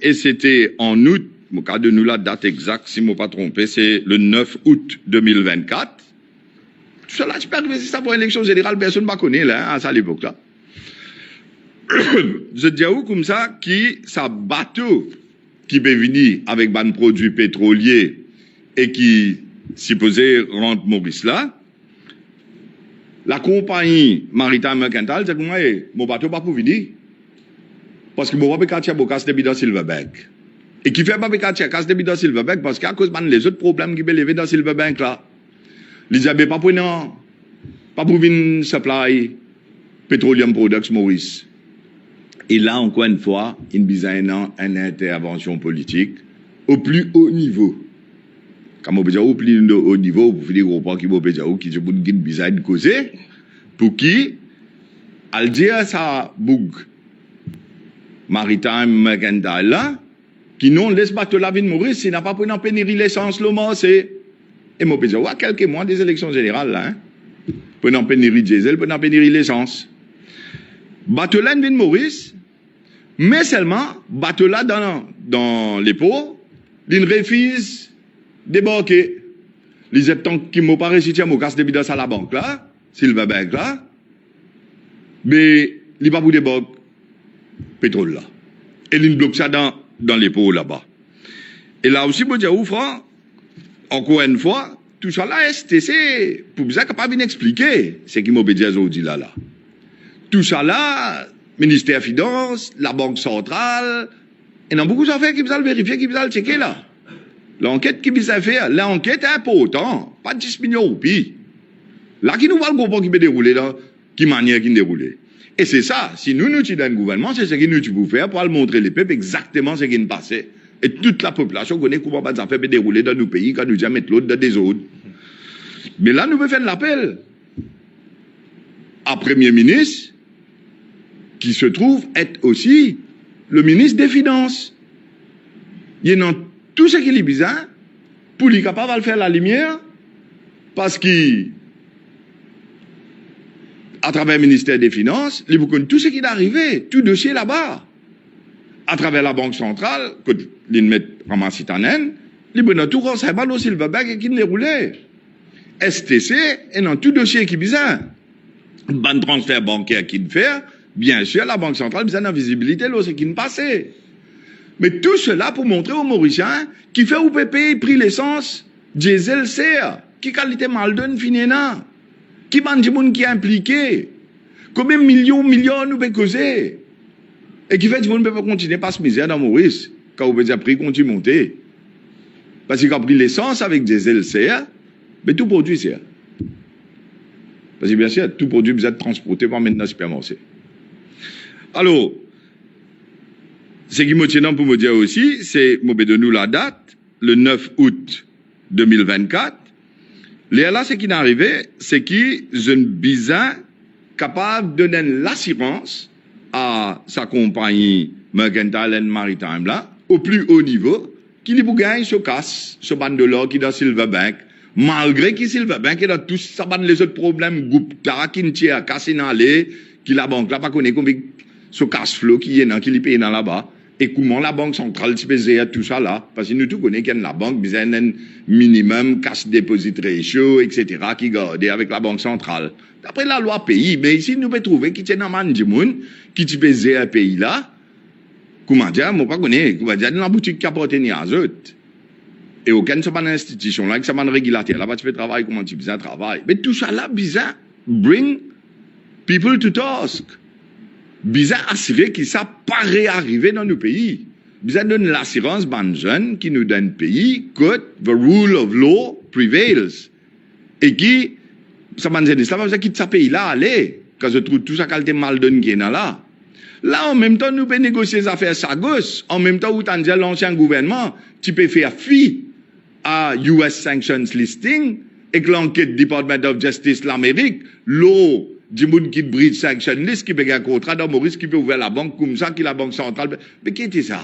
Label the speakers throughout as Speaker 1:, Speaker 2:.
Speaker 1: Et c'était en août, au cas de nous la date exacte, si je ne me pas trompé, c'est le 9 août 2024. Tout ça là, je peux arriver, c'est ça pour l'élection générale, personne ne m'a connaît là, à ça l'époque là. Je dis à vous comme ça, qui, ça bateau qui peut venir avec un produit pétrolier et qui supposé rendre Maurice là, la compagnie maritime mercantile, c'est comme moi, mon bateau pas pour venir. Parce que mon bateau est casse de dans Silverbank. Et qui fait pas casse de dans Silverbank parce qu'à cause de les autres problèmes qui peuvent lever dans Silverbank là, ils n'avaient pas pour venir supply Petroleum Products Maurice. Et là, encore une fois, il y a une intervention politique au plus haut niveau. Comme on peut dire au plus haut niveau, vous pouvez comprendre qu'il peut dire qui se peut bizarre de causer, pour qui, al dire ça, boug, maritime, mercantile là, qui non laisse battre la vie de Maurice, s'il n'a pas pris en pénurie l'essence, le mot, c'est. Et moi, je peux dire, quelques mois des élections générales là, pour en pénurie diesel, pour en pénurie l'essence. Bateau là, de Maurice, mais seulement, bateau là dans les pots, d'une refuse débarquer. Les habitants qui m'ont pas réussi à me casser des bidas à la banque là, Silverbank là, mais il pas pour débarquer pétrole là. Et il bloque ça dans les pots là-bas. Et là aussi, je dire, Franck, encore une fois, tout ça là, STC, pour ça capable d'expliquer ce qui m'a dit aujourd'hui là. Tout ça là, ministère des Finances, la Banque centrale, il y a beaucoup d'affaires qui veulent vérifier, qui veulent checker là. L'enquête qui veulent faire, l'enquête est importante, pas 10 millions de roupies. Là, qui nous va le comprendre qui peut dérouler là, qui manière qui dérouler. Et c'est ça, si nous nous dans le gouvernement, c'est ce que nous pouvons faire pour montrer les peuples exactement ce qui nous passait. Et toute la population connaît comment les affaires peuvent dérouler dans nos pays quand nous disons mettre l'autre dans des autres. Mais là, nous pouvons faire l'appel à Premier ministre, qui se trouve être aussi le ministre des Finances. Il y a tout ce qui est bizarre pour lui capable de faire la lumière parce qu'il, à travers le ministère des Finances, il vous connaît tout ce qui est arrivé, tout dossier là-bas. À travers la Banque centrale, que il met ramassé en haine, il prend tout renseignement au Silverbank et qui ne roulé. STC est dans tout dossier qui est bizarre. Ban transfert bancaire qui ne fait. Bien sûr, la Banque centrale a une visibilité, là, ce qui ne passait. Mais tout cela pour montrer aux Mauriciens qui fait ou payer prix l'essence, diesel, serre, qui qualité mal donne finina, qui mange monde qui est impliqué, combien de millions nous peut causer, et qui fait que monde peut continuer par ce misère dans Maurice, quand vous pouvez dire prix continue monter. Parce qu'il a pris l'essence avec diesel, serre, mais tout produit serre. Parce que bien sûr, tout produit peut être transporté par maintenant supermarché. Alors, ce qui me tient pour me dire aussi, c'est, je vais donner la date, le 9 août 2024. Là, ce qui est arrivé, c'est qu'ils ont bizarre capable de donner l'assurance à sa compagnie Mercantile and Maritime là, au plus haut niveau, qui lui gagne ce casse, ce bande de l'or qui est dans Silverbank, malgré que Silverbank est dans tous ça les autres problèmes, Gupta, qui ne tient à casser dans les, qui la banque là, pas connaît combien ce cash-flow qui est dans, qui paye dans là-bas, et comment la Banque centrale se faisait à tout ça là, parce que nous tous connaissons que la banque besoin un minimum cash deposit ratio, etc., qui garde avec la Banque centrale. D'après la loi pays, mais ici nous pouvons trouver qui tient dans man du monde, qui se faisait à pays là, comment dire, moi pas connaître, comment dire, dans la boutique qui appartenait à eux. Et aucune institution là, qui s'appelle régulateur, là, tu fais travail, comment tu fais travail. Mais tout ça là, bizarre, bring people to task. Bizarre assurer que ça pas réarriver dans nos pays. Bizarre donne l'assurance ban jeunes qui nous donne pays que the rule of law prevails. Et qui, ça m'a dit, ça va faire quitte ce pays là, allez, quand je trouve tout ça qualité mal donne qui est là. Là, en même temps, nous pouvons négocier les affaires sagos. En même temps, où t'en dis l'ancien gouvernement, tu peux faire fi à US Sanctions Listing et que l'enquête Department of Justice l'Amérique, l'eau, du monde qui bridge sanction list, qui peut un contrat dans Maurice, qui peut ouvrir la banque comme ça, qui la banque centrale. Mais qui était ça?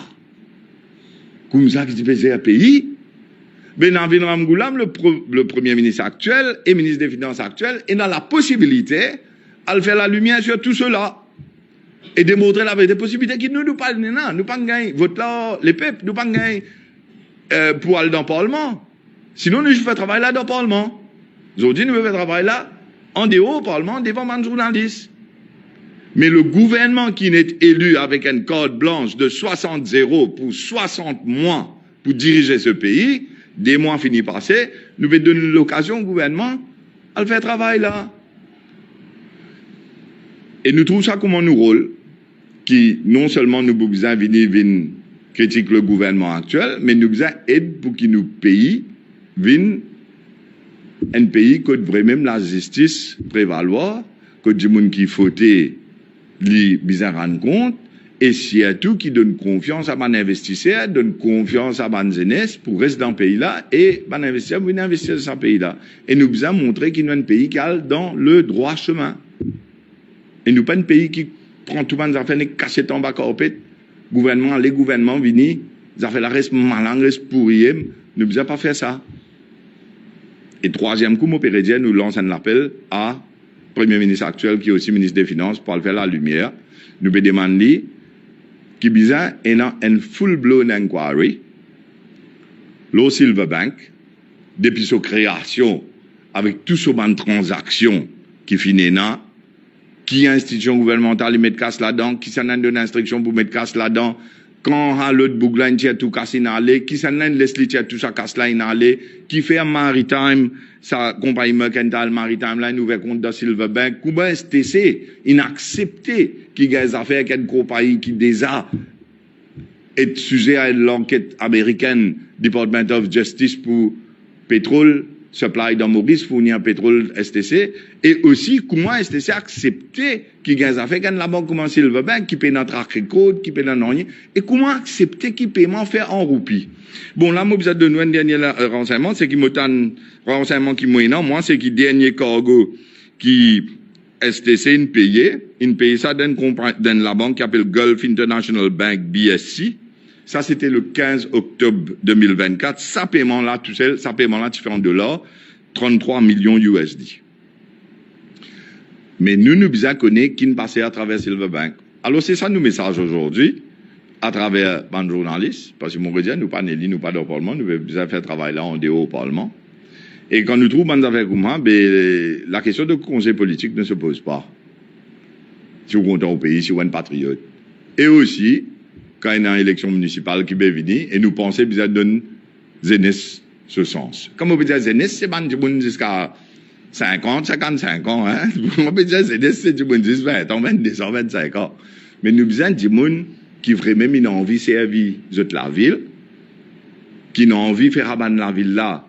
Speaker 1: Comme ça, qui faisait un pays? Ben, Navin Ramgoulam, le premier ministre actuel et ministre des Finances actuel, est dans la possibilité de faire la lumière sur tout cela. et démontrer la vérité possibilité qui nous pas nous pas gagner vote là les peuples nous pas gagner pour aller dans le Parlement. Sinon nous faisons travail là dans le Parlement. Aujourd'hui nous faisons travail là en dehors du Parlement devant un journaliste. Mais le gouvernement qui n'est élu avec une carte blanche de 60-0 pour 60 mois pour diriger ce pays, des mois finis passés, nous devons donner l'occasion au gouvernement à faire travail là. Et nous trouvons ça comme un rôle qui non seulement nous besoin venir critiquer le gouvernement actuel, mais nous besoin aide pour qu'il nous pays vienne un pays que vraiment la justice prévaloir, que du monde qui fauté li bizarre rendre compte et surtout qui donne confiance à mon investisseur, donne confiance à mon jeunesse pour rester dans le pays là et mon investisseur pour investir dans ce pays là. Et nous besoin montrer qu'il y a un pays qui est dans le droit chemin. Et nous pas un pays qui prend tout le monde affaires et cache en bas corpet. Gouvernement, les gouvernements viennent, ils ont fait la reste malin, reste pourri. Nous besoin pas faire ça. Et troisième coup, mon pérédien nous lance un appel à Premier ministre actuel qui est aussi ministre des Finances pour le faire la lumière. Nous devons demander qui bizarre et dans une full-blown inquiry, l'eau Silverbank, depuis sa création, avec tout ce banc transactions qui finit là, qui institution gouvernementale met casse là-dedans, qui s'en a donné instruction pour mettre casse là-dedans, quand l'autre bougla tient tout casse inhalé, qui s'en a laissé tient tout ça casse là inhalé, qui fait un maritime, sa compagnie mercantile maritime là, une ouvert compte dans Silverbank, Cuba STC, inaccepté, qui gagne des affaires avec une compagnie qui déjà est sujet à l'enquête américaine, Department of Justice pour pétrole, supply dans Maurice, fournir pétrole STC, et aussi comment STC a accepté qu'il y a des affaires quand la banque commence Silverbank, qui paye notre record, qui paye notre rien, et comment accepter qu'il paiement faire en roupies. Bon, là, moi, besoin de nous un dernier renseignement, c'est qu'il m'a renseignement qui m'a moi, c'est qu'il dernier cargo qui STC une paye ça dans la banque qui s'appelle Gulf International Bank BSC. Ça, c'était le 15 octobre 2024. Ça paiement là, tout seul, ça paiement là, différents dollars, 33 millions USD. Mais nous besoin connaître qui ne passait à travers Silverbank. Alors, c'est ça nos messages aujourd'hui, à travers un journaliste, parce que mon rédiat, nous pas Nelly, nous pas dans le Parlement, nous avons besoin de faire travail là en dehors au Parlement. Et quand nous trouvons des affaires comme ça, la question de conseil politique ne se pose pas. Si vous comptez au pays, si vous êtes un patriote. Et aussi, quand il y a une élection municipale qui est venue, et nous pensons que nous donner jeunesse ce sens. Comme on peut dire jeunesse, c'est du monde jusqu'à 50, 55 ans. Hein? On peut dire jeunesse, c'est du monde jusqu'à 20 ans, 22 ans, 25 ans. Mais nous besoin du monde qui vraiment a envie de servir la ville, qui a envie de faire abattre la ville là,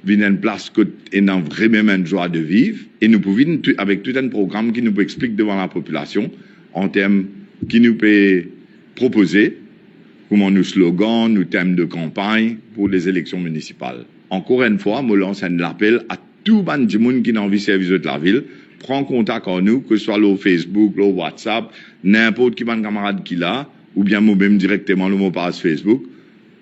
Speaker 1: venir une place que et a vraiment une joie de vivre, et nous pouvons, avec tout un programme qui nous peut expliquer devant la population, en termes qui nous peut proposer, comment nous slogans, nos thèmes de campagne pour les élections municipales. Encore une fois, je lance un appel à tout le monde qui a envie de servir la ville, prend contact avec nous, que ce soit le Facebook, le WhatsApp, n'importe qui ban camarade qui l'a, ou bien moi-même directement le mot page Facebook,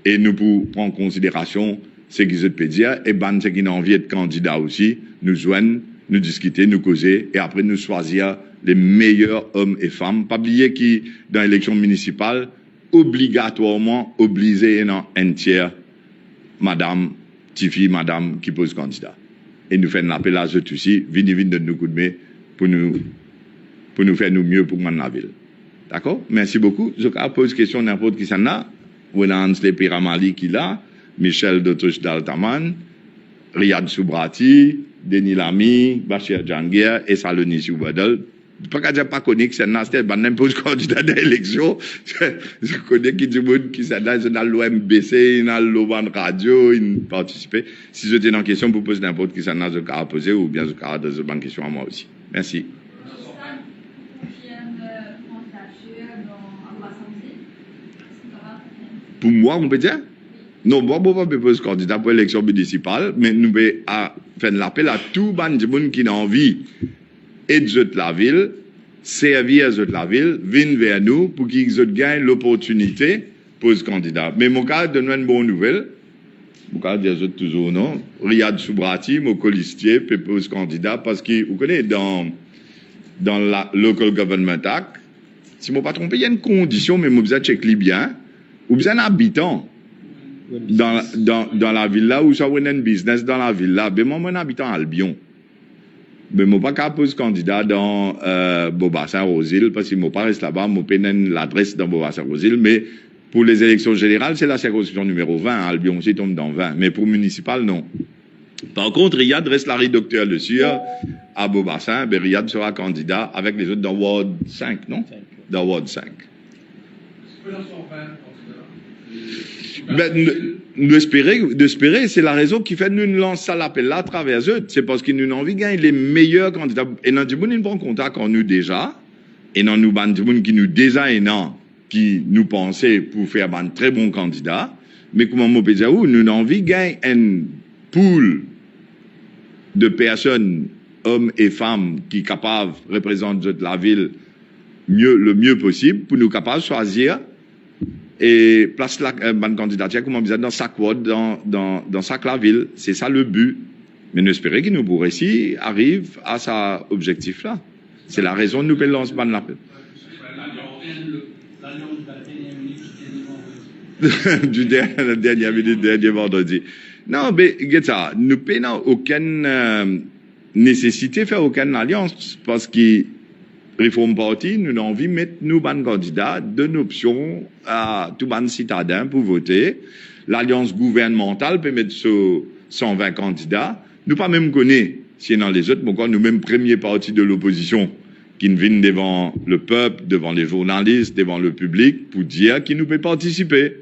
Speaker 1: et nous pour prendre en considération ce qu'ils peut dire, et ban ceux qui ont envie d'être candidat aussi, nous joindre, nous discuter, nous causer, et après nous choisir les meilleurs hommes et femmes. Pas oublier qui, dans l'élection municipale, obligatoirement obligé un tiers, madame, Tifi, madame, qui pose candidat. Et nous faisons un appel à eux aussi, venez de nous coup de main pour nous faire nous mieux pour la ville. D'accord? Merci beaucoup. Je pose question n'importe qui s'en a. Wilans Le Piramali qui l'a, Michel D'autruche d'Altaman, Riyad Soubrati, Denis Lamy, Bachir Djanguer et Saloni Soubadel. Pas qu'à dire pas connu que c'est un n'importe candidat d'élection. Je connais qui du monde qui s'est dans l'OMBC, dans l'Oban Radio, il participe. Si je tiens en question pour poser n'importe qui s'en a, je vais poser ou bien je vais poser une question à moi aussi. Merci. Pour moi, on peut dire? Non, bon, on peut poser candidat pour l'élection municipale, mais nous pouvons faire l'appel à tout le monde qui a envie de la ville, servir de la ville, viennent vers nous pour qu'ils gagnent l'opportunité pour ce candidat. Mais mon cas, donne une bonne nouvelle. Mon cas, dire toujours non. Riyad Soubrati, mon colistier, peut poser candidat parce que, vous connaissez, dans la Local Government Act, Si je ne me pas trompé, il y a une condition, mais je besoin de checker bien. Ou besoin d'habitants dans la ville là, ou ça ou un business dans la ville là. Ben moi, mon habitant à Albion. Ben moi pas capable poser candidat dans Beaubassin-Rosil parce qu'il m'a pas resté là-bas, moi pas l'adresse dans Beaubassin-Rosil, mais pour les élections générales, c'est la circonscription numéro 20, Albion aussi tombe dans 20, mais pour municipal non. Par contre, Riyad reste la docteur dessus à Beaubassin, ben Riyad sera candidat avec les autres dans Ward 5, non? Dans Ward 5. Ben, nous espérer, c'est la raison qui fait nous lancer l'appel là à travers eux. C'est parce qu'ils nous ont envie de gagner les meilleurs candidats. Et dans du monde, ils prennent contact en nous déjà. Et dans nous, du monde qui nous déjà qui nous pensaient pour faire un très bon candidat. Mais comment on peut dire, nous avons envie de gagner une pool de personnes, hommes et femmes, qui sont capables de représenter la ville le mieux possible pour nous capables de choisir et place la candidature comme on disait dans sa quad dans sa ville. C'est ça le but. Mais nous espérons qu'il nous pourrait ici arrive à cet objectif là. C'est la raison de nous payer lancement de l'appel. Du dernière minute, dernier vendredi. Non, mais ça, nous payons aucune nécessité de faire aucune alliance parce que Réforme Parti, nous avons envie de mettre nous ban candidats, deux options à tout ban citadin pour voter. L'alliance gouvernementale peut mettre sur 120 candidats. Nous pas même connaître si dans les autres, mais encore nous même premier parti de l'opposition qui nous viennent devant le peuple, devant les journalistes, devant le public pour dire qui nous peut participer.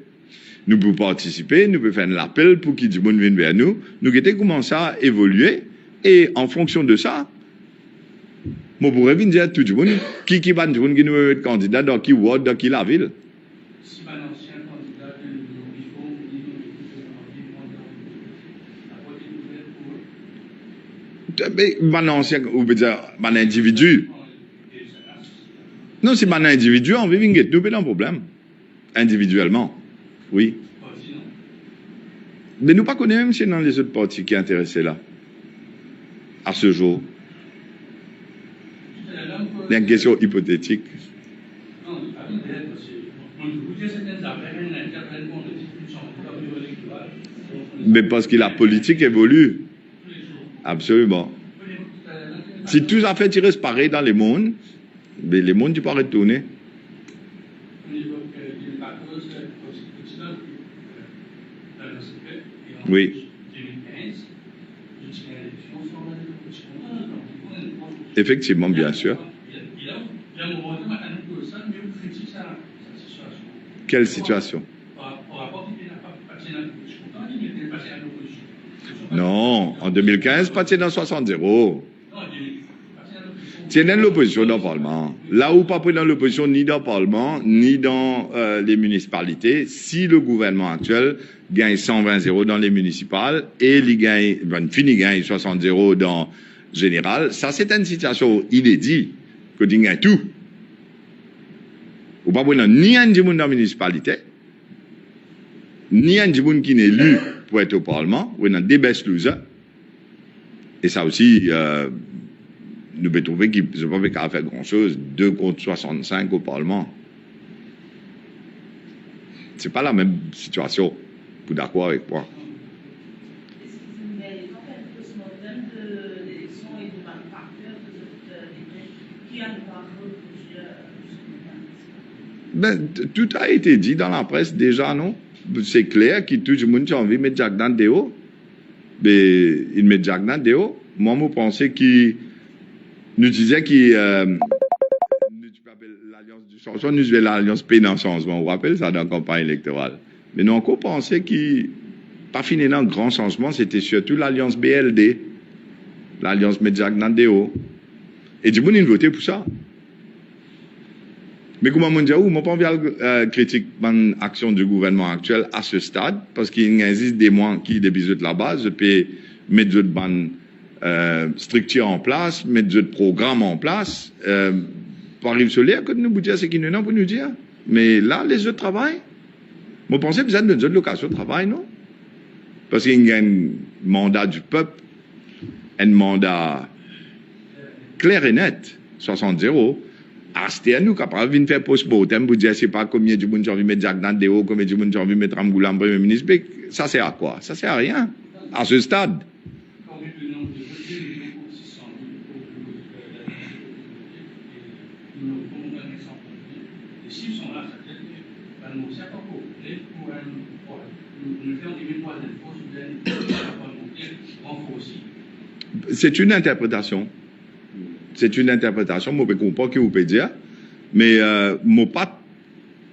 Speaker 1: Nous pouvons participer, nous pouvons faire un appel pour qu'il du monde vienne vers nous. Nous avons commencé à évoluer et en fonction de ça, moi, je pourrais dire à tout le monde qui va nous être candidat dans qui ward, dans qui la ville. Si un ancien candidat que un ancien, ou peut dire un individu. Non, c'est un individu, on veut venir nous, pas de problème. Individuellement, oui. Mais nous ne connaissons même si dans les autres partis qui sont intéressés là, à ce jour. C'est une question hypothétique. Mais parce que la politique évolue. Absolument. Si tout a fait tirer pareil dans les mondes, mais les mondes, tu peux retourner. Oui. Effectivement, bien sûr. Quelle situation? Non, en 2015, pas dans 60-0. C'est dans l'opposition dans le Parlement. Là où pas dans l'opposition ni dans le Parlement, ni dans les municipalités, si le gouvernement actuel gagne 120-0 dans les municipales et il gagne 60-0 dans général, ça c'est une situation inédite que tu gagnes tout. Ou pas ni un monde dans la municipalité, ni un monde qui n'est élu pour être au Parlement, ou dans des best losers. Et ça aussi, nous pouvons trouver qu'ils ne peuvent pas faire grand-chose, 2 contre 65 au Parlement. Ce n'est pas la même situation, pour d'accord avec moi. Ben, tout a été dit dans la presse déjà, non? C'est clair que tout le monde a envie de mettre Jack dans le mais il met Jack dans le Moi, je pensais qu'il nous disait qu'il l'alliance du changement, nous avons l'alliance paix dans le changement. On rappelle ça dans la campagne électorale. Mais nous encore pensé qu'il pas fini dans le grand changement, c'était surtout l'alliance BLD, l'alliance met Jack dans le Et du monde, il votait pour ça. Mais comment on dit, je n'ai pas envie de critiquer l'action du gouvernement actuel à ce stade, parce qu'il existe des mois qui débitent là-bas, je peux mettre d'autres structures en place, mettre d'autres programmes en place. Par Yves Solaire, que nous vous dire ce qu'il nous a pour nous dire. Mais là, les autres travaillent. Moi, je pensais que vous êtes dans une location de travail, non? Parce qu'il y a un mandat du peuple, un mandat clair et net, 60-0. C'était nous capables de faire post-mortem pour dire c'est pas combien du monde j'ai envie de mettre Jacques Nandéo, combien du monde j'ai envie de mettre Ramgoula, Premier ministre. Mais ça sert à quoi? Ça sert à rien. À ce stade. C'est une interprétation. C'est une interprétation. Moi, je comprends ce que vous pouvez dire. Mais moi, pas.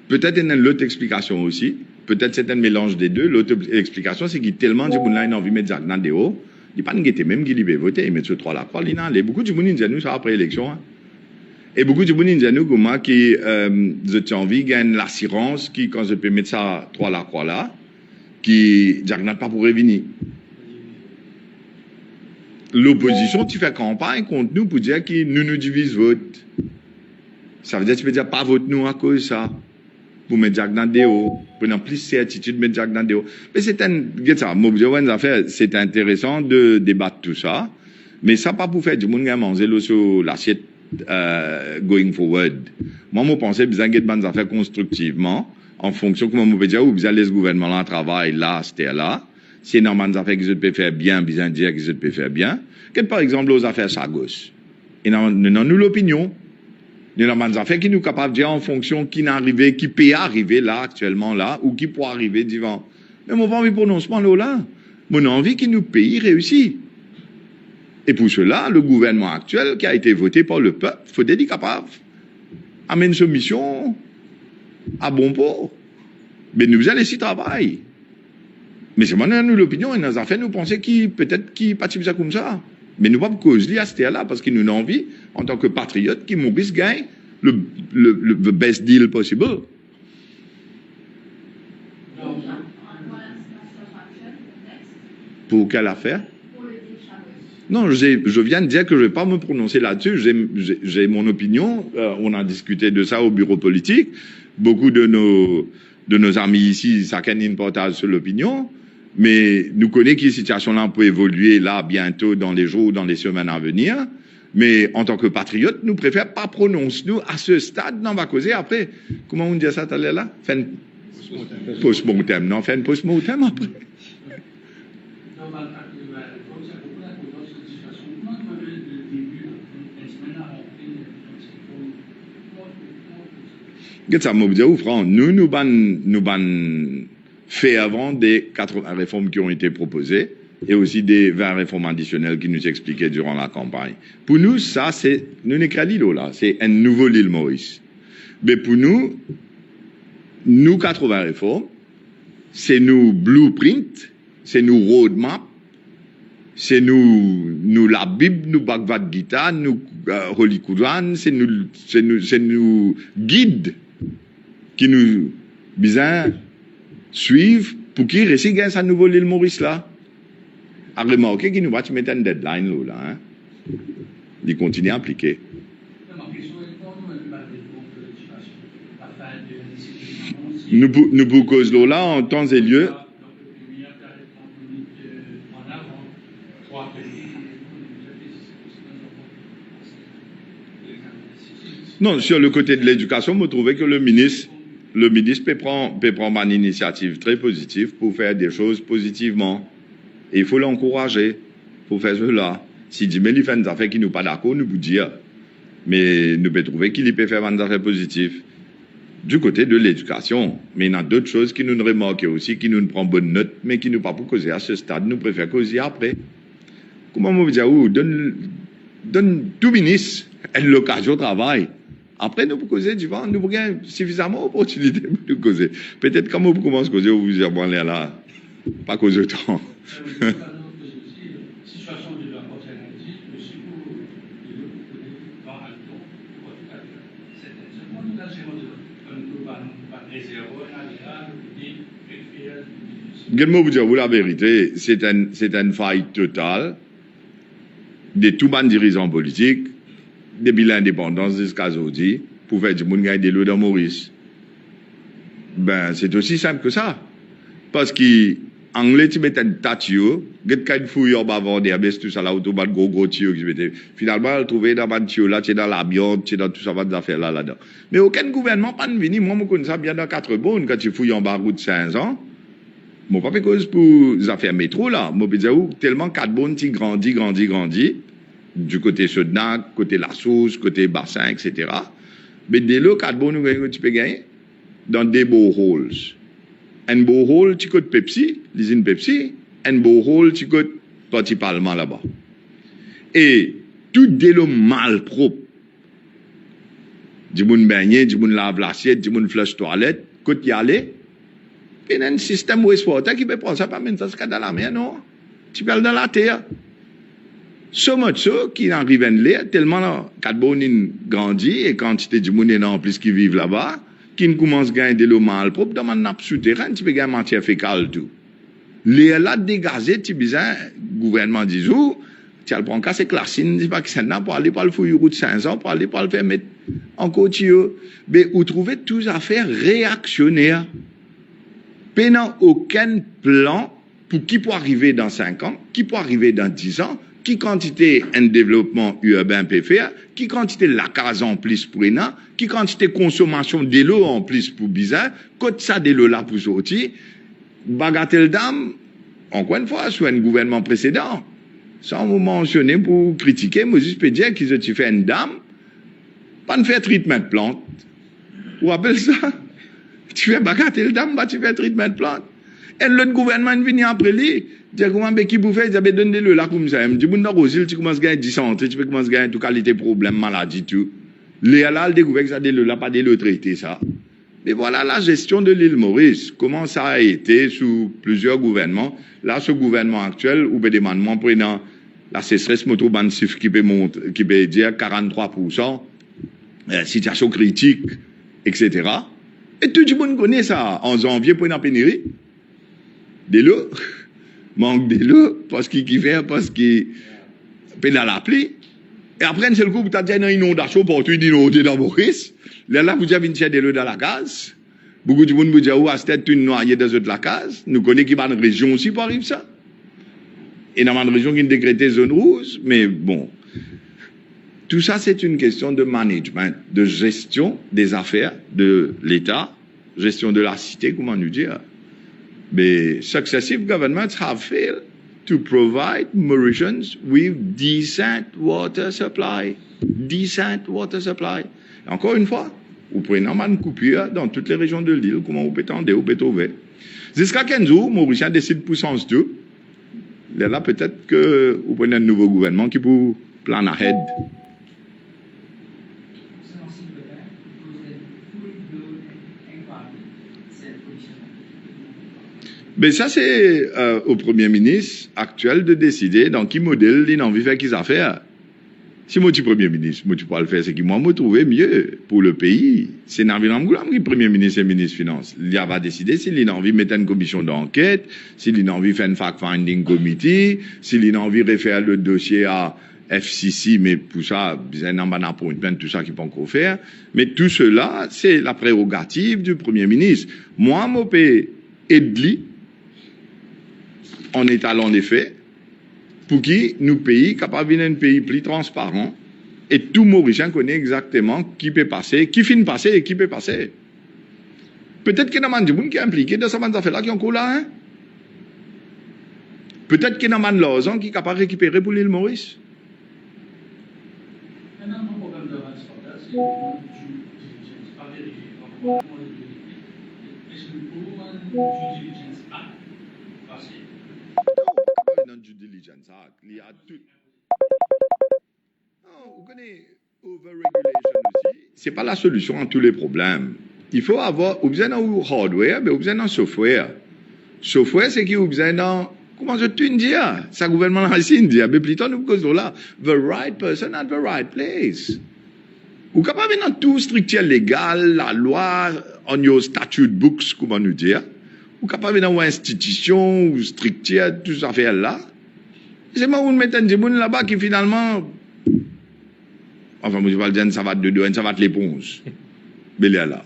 Speaker 1: Peut-être il y a une autre explication aussi. Peut-être c'est un mélange des deux. L'autre explication, c'est qu'il y a tellement de gens qui ont envie de mettre Jacques Nandéo. Il n'y a pas de gens même qui veulent voter. Ils mettent ce 3 là. Beaucoup de gens disent nous ça après l'élection. Hein. Et beaucoup de gens disent nous que moi, qui j'ai envie de gagner l'assurance, qui, quand je peux mettre ça 3 là, qui Jacques Nandéo pas pour revenir. L'opposition, tu fais campagne contre nous pour dire que nous divisons vote. Ça veut dire que tu peux dire pas vote nous à cause de ça. Pour mettre Jacques Nandéo, pour avoir plus de certitude de mettre Jacques Nandéo. Mais c'est intéressant de débattre tout ça. Mais ça pas pour faire du monde manger sur l'assiette going forward. Moi, je pense que besoin de faire des affaires constructivement en fonction de comment on peut dire où besoin laisser le gouvernement là travail là, c'était là. C'est normal des affaires que je peux faire bien, besoin de dire que je peux faire bien. Que par exemple aux affaires Sagos. Et nous l'opinion. Nous avons des affaires qui nous capables de dire en fonction qui n'arrive, qui peut arriver là actuellement là ou qui pourra arriver devant. Mais moi, pas envie de prononcement là. Mon envie que nos pays réussissent. Et pour cela, le gouvernement actuel qui a été voté par le peuple, il faut être capable d'amener une mission à bon port. Mais nous allons ici travailler. Mais c'est maintenant nous l'opinion et nos affaires nous pensons qui peut-être qui participent ça comme ça. Mais nous ne pouvons pas causer à ce là parce qu'ils nous ont envie en tant que patriotes qui Maurice gagne le best deal possible. Pour quelle affaire? Non, je viens de dire que je ne vais pas me prononcer là-dessus. J'ai mon opinion. On a discuté de ça au bureau politique. Beaucoup de nos amis ici, chacun a une portage sur l'opinion. Mais nous connaissons que la situation là peut évoluer là bientôt dans les jours, dans les semaines à venir. Mais en tant que patriote, nous préférons pas prononcer nous à ce stade. On va causer après. Comment on dit ça tout à l'heure là? Faire une post-mortem. Non, faire une post-mortem après. Ça m'a dit, Franck, nous fait avant des 80 réformes qui ont été proposées et aussi des 20 réformes additionnelles qui nous expliquaient durant la campagne. Pour nous, ça, c'est, nous n'est qu'à l'île là, c'est un nouveau l'île Maurice. Mais pour nous 80 réformes, c'est nos blueprints, c'est nos roadmap, c'est nous la Bible, nous Bhagavad Gita, nous Holy Quran, c'est nous guides qui nous besoin suivre pour qu'ils réussissent à sa nouveau l'île Maurice là. À remarquer qu'il nous va mettre une deadline là. Hein? Il continue à appliquer. Nous pour cause là en temps et lieu. Non, sur le côté de l'éducation, je trouvais que le ministre peut prendre une initiative très positive pour faire des choses positivement. Et il faut l'encourager pour faire cela. Si il fait des affaires qui ne sont pas d'accord, nous pouvons dire. Mais nous pouvons trouver qu'il peut faire des affaires positives. Du côté de l'éducation. Mais il y a d'autres choses qui nous remarquent aussi, qui nous prennent bonne note, mais qui ne sont pas pour causer à ce stade. Nous préférons causer après. Comment on veut dire, donne tout ministre l'occasion de travail. Après, nous pouvons causer du vent, nous avons suffisamment d'opportunités pour nous causer. Peut-être quand on commence à causer, on vous dit, bon, là, pas causer autant. Je vais vous dire la vérité, c'est une faille totale de tous les dirigeants politiques depuis l'indépendance jusqu'à aujourd'hui pour faire du monde gagner des lots dans Maurice. Ben, c'est aussi simple que ça. Parce que anglais, tu mets un tatio, get kind fouille en bas vendeur, mais tout ça là, automat gros tuyau qui mettait. Finalement, trouver dans le tuyau là, tu es dans l'ambiance, tu es dans tout ça, des affaires là-dedans. Mais aucun gouvernement pas venu. Moi, je connais ça bien dans 4 bonnes quand tu fouilles en bas route 5 ans. Moi, pas fait cause pour les affaires métro là. Moi, je dire tellement 4 bonnes, tu grandis. Du côté Sodnac, côté La Sauce, côté Bassin, etc. Mais dès là, 4 bonnes, tu peux gagner dans des boreholes. Un borehole, tu coûtes Pepsi, l'usine Pepsi. Un borehole, tu coûtes Parti Parlement là-bas. Et tout dès le mal propre. Du monde baigner, du monde lave l'assiette, du monde flush toilette, coûte y aller. Et il y a un système wastewater qui peut prendre ça, pas même ça, c'est dans la mer, non? Tu peux aller dans la terre. So much so, qui arrive en l'air, tellement, quand on grandit, et quantité de monde en plus qui vivent là-bas, qui commence à gagner de l'eau mal propre, dans un nappe souterraine, tu peux gagner matière fécale tout. L'air là dégazé, tu besoin, gouvernement dit, tu as le prendre c'est classine, dis pas que c'est là pour aller par le fouiller route 500, pour aller par le faire mettre en côté. Mais vous trouvez toutes affaires réactionnaires. Pénant aucun plan pour qui peut arriver dans 5 ans, qui peut arriver dans 10 ans, qui quantité un développement urbain peut faire, qui quantité la case en plus pour ENA, qui quantité consommation de l'eau en plus pour bizarre, côté ça de l'eau là pour sortir, bagatelle d'âme, encore une fois, sur un gouvernement précédent, sans vous mentionner pour critiquer, moi je peux dire qu'ils ont fait une dame, pas de faire traitement de plante. Vous rappelez ça? Tu fais bagatelle d'âme, bah tu fais traitement de plante. Et l'autre gouvernement vient après lui, dit comment qui vous fait, ils avaient donné le là comme ça. Du monde dans tu commences à gagner 10 centimes, tu peux commencer à gagner toute qualité, problème, maladie, tout. Les là, le découvert que ça de là, pas de le traiter ça. Mais voilà la gestion de l'île Maurice. Comment ça a été sous plusieurs gouvernements. Là, ce gouvernement actuel, où des demandements prenant la sécheresse motobansif qui peut dire 43%, situation critique, etc. Et tout le monde connaît ça. En janvier, pour une pénurie. De l'eau. Manque de l'eau, parce qu'il fait, parce qu'il peut la pluie. Et après, un seul coup, vous avez une inondation partout, une inondation dans Maurice. Là, vous avez une chaîne de l'eau dans la case. Beaucoup de monde vous dit, oh, à cette une noyée dans la case. Nous connaissons qu'il y a une région aussi pour arriver ça. Et dans une région qui est décrétée zone rouge. Mais bon. Tout ça, c'est une question de management, de gestion des affaires de l'État, gestion de la cité, comment nous dire. Mais successive governments have failed to provide Mauritians with decent water supply. Decent water supply. Et encore une fois, vous prenez une coupure dans toutes les régions de l'île, comment vous pouvez tendre, vous pouvez trouver. Jusqu'à 15 jours, Mauricien décide pour sens 2. Là, peut-être que vous prenez un nouveau gouvernement qui peut plan ahead. Mais ça, c'est au Premier ministre actuel de décider dans qui modèle il a envie de faire qu'ils affaires. Si moi, je suis Premier ministre, moi, tu peux le faire, c'est que moi, je trouve mieux pour le pays. C'est Naviram Goulam qui est Premier ministre et ministre des Finances. Il va décider s'il a envie de mettre une commission d'enquête, s'il a envie de faire une fact-finding committee, s'il a envie de refaire le dossier à FCC, mais pour ça, il y a un appointment, tout ça qu'il peut encore faire. Mais tout cela, c'est la prérogative du Premier ministre. Moi, je peux aider en étalant les faits, pour qui nous pays capable d'un pays plus transparent, et tout Mauricien connaît exactement qui peut passer, qui finit passer et qui peut passer. Peut-être qu'il y a un monde qui est impliqué dans cette affaire-là qui est encore là, hein? Peut-être qu'il y a un l'argent qui est capable de récupérer pour l'île Maurice.
Speaker 2: Maintenant, mon problème de transport, c'est que pas vérifié. Est-ce que pour due diligence act, passer?
Speaker 1: Dans due diligence act, il y a tout. Non, vous connaissez overregulation aussi. C'est pas la solution à tous les problèmes. Il faut avoir, vous besoin d'un hardware, mais vous besoin d'un software. Software, c'est qui vous besoin d'un, comment je te dis, ça gouvernement ici, dit, mais plutôt nous cause là, the right person at the right place. Vous capable dans tout structure légale, la loi, on your statute books, comment nous dire. Vous capable dans une institution, ou structure, tout ça fait là. C'est moi où mettre un monde là-bas qui finalement, enfin, moi je vais dire, ça va de deux, ça va de l'éponge. Mais là.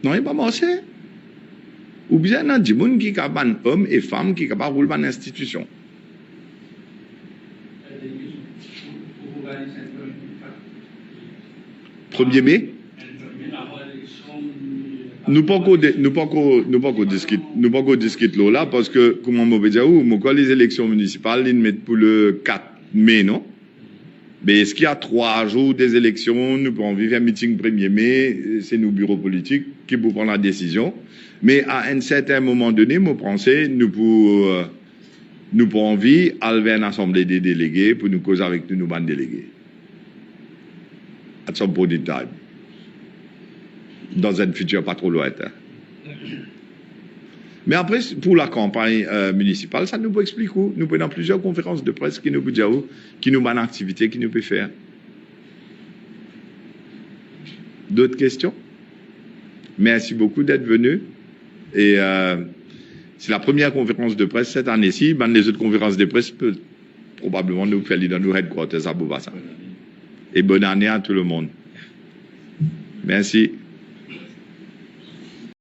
Speaker 1: Non, il n'est pas marché. ou bien dans des gens qui sont capables, hommes et femmes qui sont capables de rouler dans l'institution. Premier mai, nous pas discuter là parce que comment on peut dire quand les élections municipales ils mettent pour le 4 mai non. Mais est-ce qu'il y a 3 jours des élections, nous pouvons vivre un meeting 1er mai, c'est nos bureaux politiques qui vont prendre la décision. Mais à un certain moment donné, moi, pensais, nous pouvons envie aller à une assemblée des délégués pour nous causer avec nous, nos délégués. At some point in time. Dans un futur pas trop lointain. Mais après, pour la campagne municipale, ça nous peut expliquer où. Nous pouvons dans plusieurs conférences de presse qui nous peut dire où, qui nous mènent activité, qui nous peut faire. D'autres questions? Merci beaucoup d'être venu. Et c'est la première conférence de presse cette année-ci. Ben, les autres conférences de presse peuvent probablement nous faire dans nos headquarters à Bobassa. Et bonne année à tout le monde. Merci.